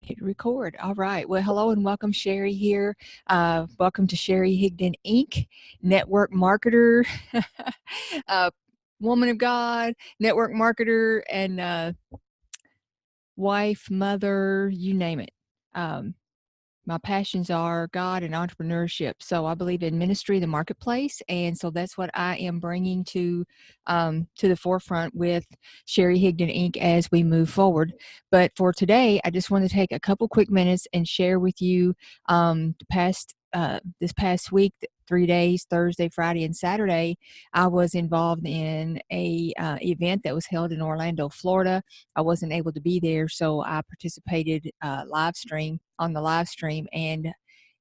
Hit record. All right. Well, hello and welcome, Sherry here. Welcome to Sherry Higdon Inc., network marketer, uh, woman of God, network marketer, and wife, mother, you name it. Um, my passions are God and entrepreneurship. So I believe in ministry, the marketplace, and so that's what I am bringing to the forefront with Sherry Higdon Inc. as we move forward. But for today, I just want to take a couple quick minutes and share with you this past week. 3 days, Thursday, Friday, and Saturday, I was involved in a event that was held in Orlando, Florida. I wasn't able to be there, so I participated on the live stream, and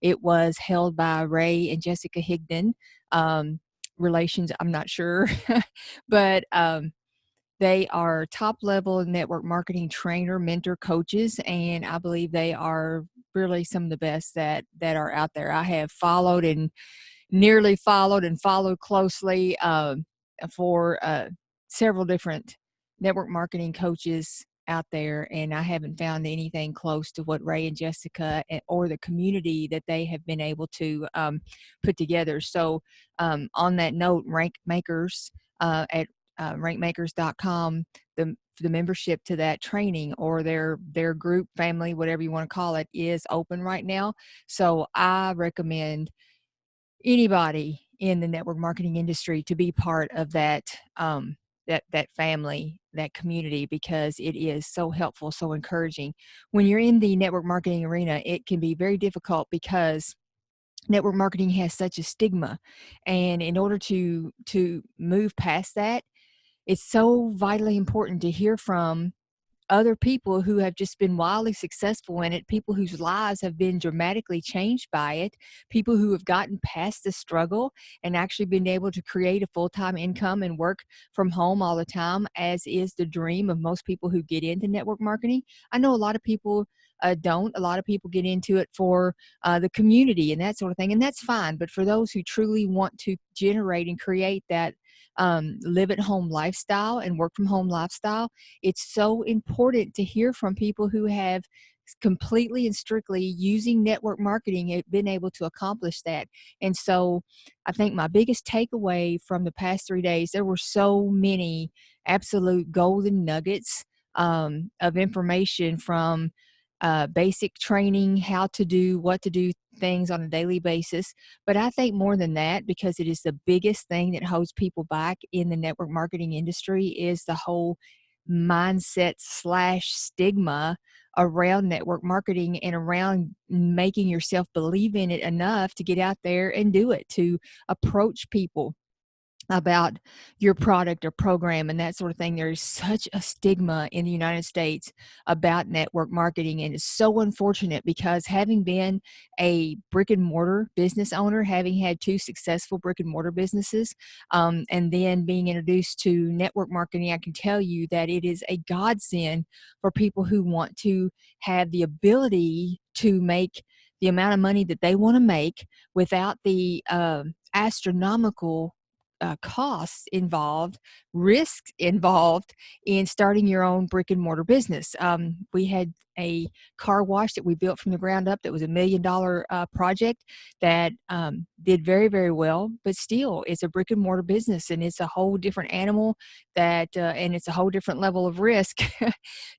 it was held by Ray and Jessica Higdon. Um, Relations, I'm not sure, but they are top level network marketing trainer, mentor, coaches, and I believe they are really some of the best that are out there. I have followed and nearly followed and followed closely for several different network marketing coaches out there, and I haven't found anything close to what Ray and Jessica or the community that they have been able to put together. So on that note, rank makers at rankmakers.com, the membership to that training or their group, family, whatever you want to call it, is open right now. So I recommend anybody in the network marketing industry to be part of that family, that community, because it is so helpful, so encouraging. When you're in the network marketing arena, it can be very difficult because network marketing has such a stigma, and in order to move past that, it's so vitally important to hear from other people who have just been wildly successful in it, people whose lives have been dramatically changed by it, people who have gotten past the struggle and actually been able to create a full-time income and work from home all the time, as is the dream of most people who get into network marketing. I know a lot of people don't. A lot of people get into it for the community and that sort of thing, and that's fine. But for those who truly want to generate and create that live at home lifestyle and work from home lifestyle, it's so important to hear from people who have completely and strictly using network marketing have been able to accomplish that. And so I think my biggest takeaway from the past 3 days, there were so many absolute golden nuggets of information, from basic training, how to do, what to do, things on a daily basis. But I think more than that, because it is the biggest thing that holds people back in the network marketing industry, is the whole mindset slash stigma around network marketing and around making yourself believe in it enough to get out there and do it, to approach people about your product or program and that sort of thing. There's such a stigma in the United States about network marketing, and it's so unfortunate, because having been a brick and mortar business owner, having had two successful brick and mortar businesses, and then being introduced to network marketing, I can tell you that it is a godsend for people who want to have the ability to make the amount of money that they want to make without the astronomical costs involved, risks involved in starting your own brick and mortar business. We had a car wash that we built from the ground up that was $1 million project that did very, very well, but still it's a brick and mortar business, and it's a whole different animal and it's a whole different level of risk.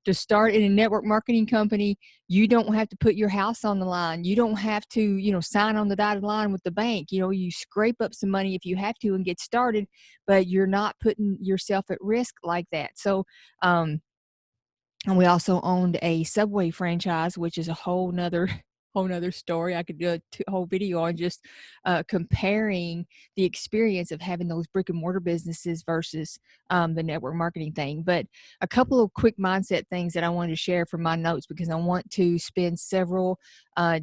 To start in a network marketing company, you don't have to put your house on the line. You don't have to, sign on the dotted line with the bank. You scrape up some money if you have to and get started, but you're not putting yourself at risk like that. So, and we also owned a Subway franchise, which is a whole nother whole nother story. I could do a whole video on just comparing the experience of having those brick and mortar businesses versus the network marketing thing. But a couple of quick mindset things that I wanted to share from my notes, because I want to spend several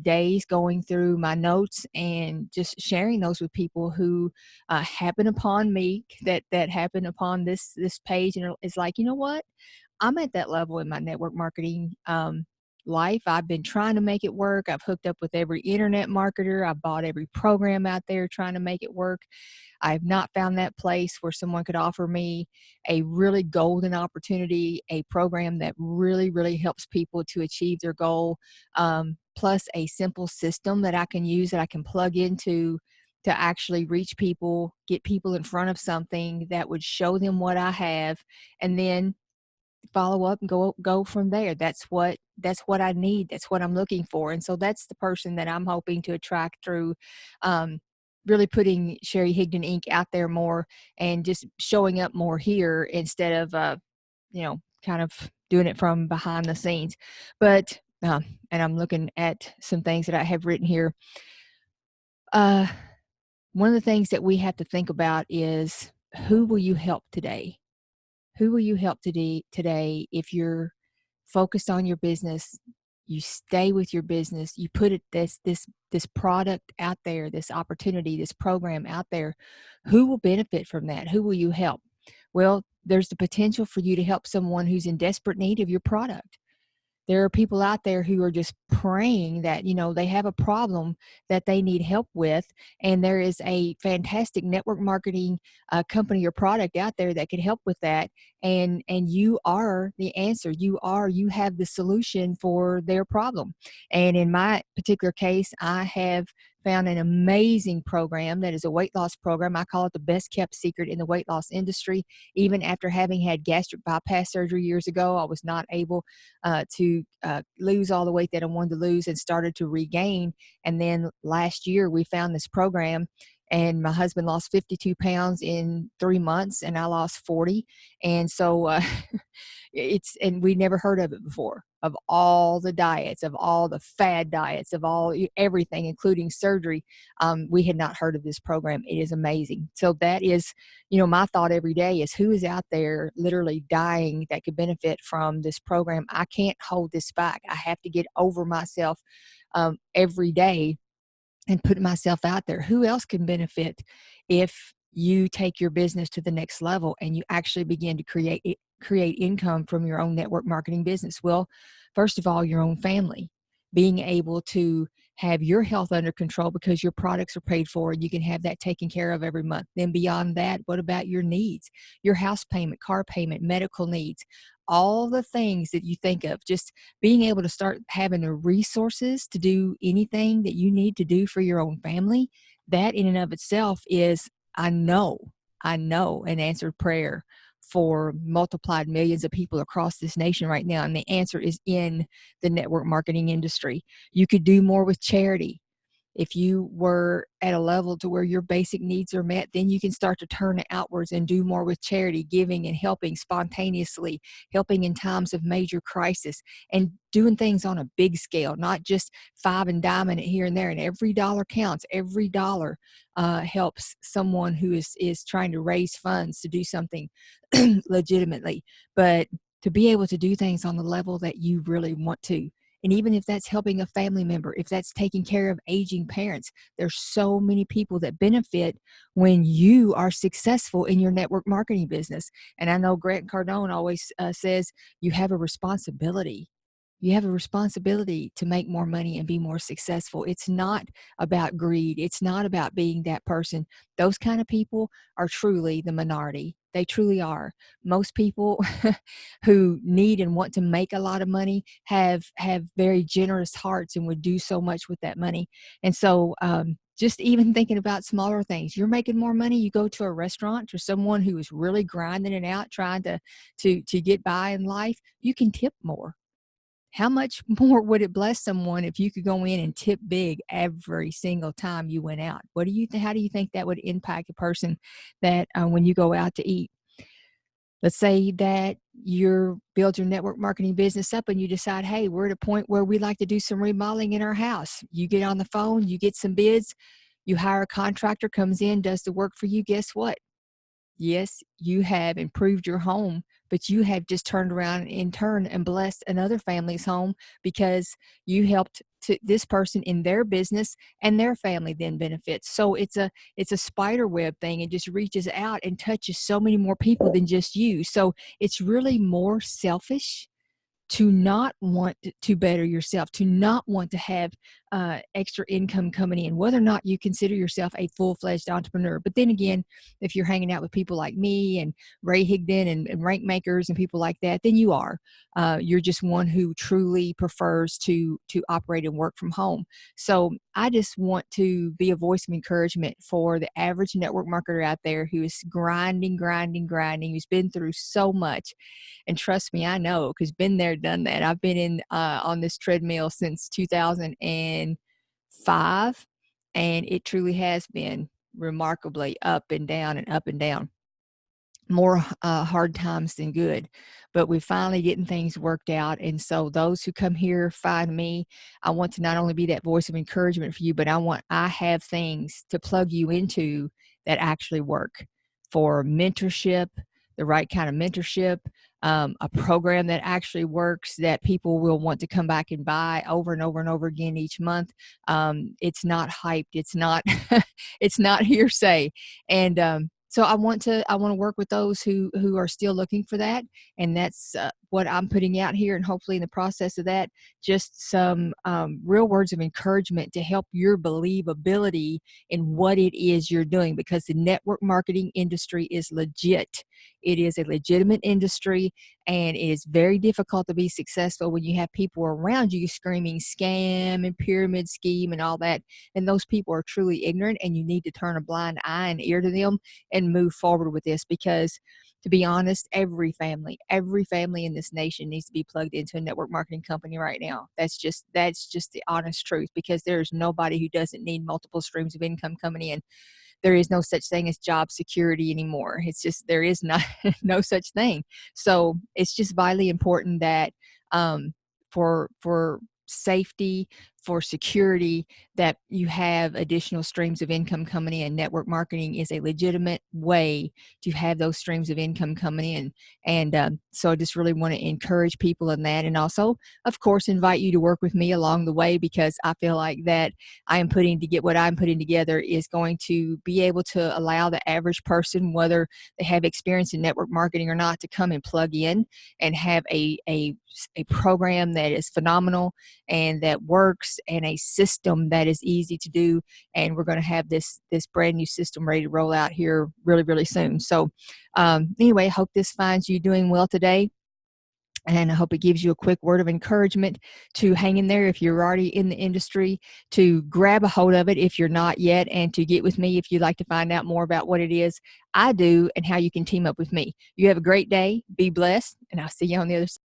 days going through my notes and just sharing those with people who happen upon me, that happen upon this page, and it's like, you know what? I'm at that level in my network marketing life. I've been trying to make it work. I've hooked up with every internet marketer. I've bought every program out there trying to make it work. I've not found that place where someone could offer me a really golden opportunity, a program that really, really helps people to achieve their goal, plus a simple system that I can use, that I can plug into to actually reach people, get people in front of something that would show them what I have, and then follow up and go from there. That's what I need. That's what I'm looking for. And so that's the person that I'm hoping to attract through um, really putting Sherry Higdon Inc. out there more, and just showing up more here instead of kind of doing it from behind the scenes. But and I'm looking at some things that I have written here. Uh, One of the things that we have to think about is, who will you help today? Who will you help today if you're focused on your business? You stay with your business. You put this product out there, this opportunity, this program out there. Who will benefit from that? Who will you help? Well, there's the potential for you to help someone who's in desperate need of your product. There are people out there who are just praying that, they have a problem that they need help with. And there is a fantastic network marketing company or product out there that can help with that. And you are the answer. You have the solution for their problem. And in my particular case, I have found an amazing program that is a weight loss program. I call it the best kept secret in the weight loss industry. Even after having had gastric bypass surgery years ago, I was not able to lose all the weight that I wanted to lose, and started to regain. And then last year we found this program, and my husband lost 52 pounds in 3 months, and I lost 40. And so and we never heard of it before. Of all the diets, of all the fad diets, of everything, including surgery, we had not heard of this program. It is amazing. So that is, my thought every day is, who is out there literally dying that could benefit from this program? I can't hold this back. I have to get over myself every day and put myself out there. Who else can benefit if you take your business to the next level and you actually begin to create income from your own network marketing business? Well, first of all, your own family, being able to have your health under control because your products are paid for and you can have that taken care of every month. Then beyond that, what about your needs? Your house payment, car payment, medical needs, all the things that you think of. Just being able to start having the resources to do anything that you need to do for your own family, that in and of itself is, I know, an answered prayer for multiplied millions of people across this nation right now. And the answer is in the network marketing industry. You could do more with charity. If you were at a level to where your basic needs are met, then you can start to turn it outwards and do more with charity, giving and helping spontaneously, helping in times of major crisis, and doing things on a big scale, not just five and diming it here and there. And every dollar counts. Every dollar helps someone who is trying to raise funds to do something legitimately. But to be able to do things on the level that you really want to. And even if that's helping a family member, if that's taking care of aging parents, there's so many people that benefit when you are successful in your network marketing business. And I know Grant Cardone always says you have a responsibility. You have a responsibility to make more money and be more successful. It's not about greed. It's not about being that person. Those kind of people are truly the minority. They truly are. Most people who need and want to make a lot of money have very generous hearts and would do so much with that money. And so just even thinking about smaller things, you're making more money, you go to a restaurant or someone who is really grinding it out, trying to get by in life, you can tip more. How much more would it bless someone if you could go in and tip big every single time you went out? How do you think that would impact a person that when you go out to eat? Let's say that you build your network marketing business up and you decide, hey, we're at a point where we like to do some remodeling in our house. You get on the phone, you get some bids, you hire a contractor, comes in, does the work for you. Guess what? Yes, you have improved your home, but you have just turned around in turn and blessed another family's home because you helped to this person in their business, and their family then benefits. So it's a spider web thing. It just reaches out and touches so many more people than just you. So it's really more selfish to not want to better yourself, to not want to have extra income coming in, whether or not you consider yourself a full-fledged entrepreneur. But then again, if you're hanging out with people like me and Ray Higdon and rank makers and people like that, then you are. You're just one who truly prefers to operate and work from home. So I just want to be a voice of encouragement for the average network marketer out there who is grinding, who's been through so much. And trust me, I know, because been there, done that. I've been in on this treadmill since 2005, and it truly has been remarkably up and down and up and down. More hard times than good, but we're finally getting things worked out. And so those who come here find me, I want to not only be that voice of encouragement for you, but I have things to plug you into that actually work for mentorship, the right kind of mentorship, a program that actually works, that people will want to come back and buy over and over and over again each month. It's not hyped. It's not, it's not hearsay. And so I want to work with those who are still looking for that, and that's what I'm putting out here. And hopefully, in the process of that, just some real words of encouragement to help your believability in what it is you're doing, because the network marketing industry is legit. It is a legitimate industry, and it is very difficult to be successful when you have people around you screaming scam and pyramid scheme and all that. And those people are truly ignorant, and you need to turn a blind eye and ear to them and move forward with this, because to be honest, every family in this nation needs to be plugged into a network marketing company right now. That's just the honest truth, because there's nobody who doesn't need multiple streams of income coming in. There is no such thing as job security anymore. It's just, there is not no such thing. So it's just vitally important that for safety, for security, that you have additional streams of income coming in. Network marketing is a legitimate way to have those streams of income coming in. And so I just really want to encourage people in that, and also, of course, invite you to work with me along the way, because I feel like that what I'm putting together is going to be able to allow the average person, whether they have experience in network marketing or not, to come and plug in and have a program that is phenomenal and that works, and a system that is easy to do. And we're going to have this brand new system ready to roll out here really, really soon. So anyway, I hope this finds you doing well today. And I hope it gives you a quick word of encouragement to hang in there if you're already in the industry, to grab a hold of it if you're not yet, and to get with me if you'd like to find out more about what it is I do and how you can team up with me. You have a great day. Be blessed, and I'll see you on the other side.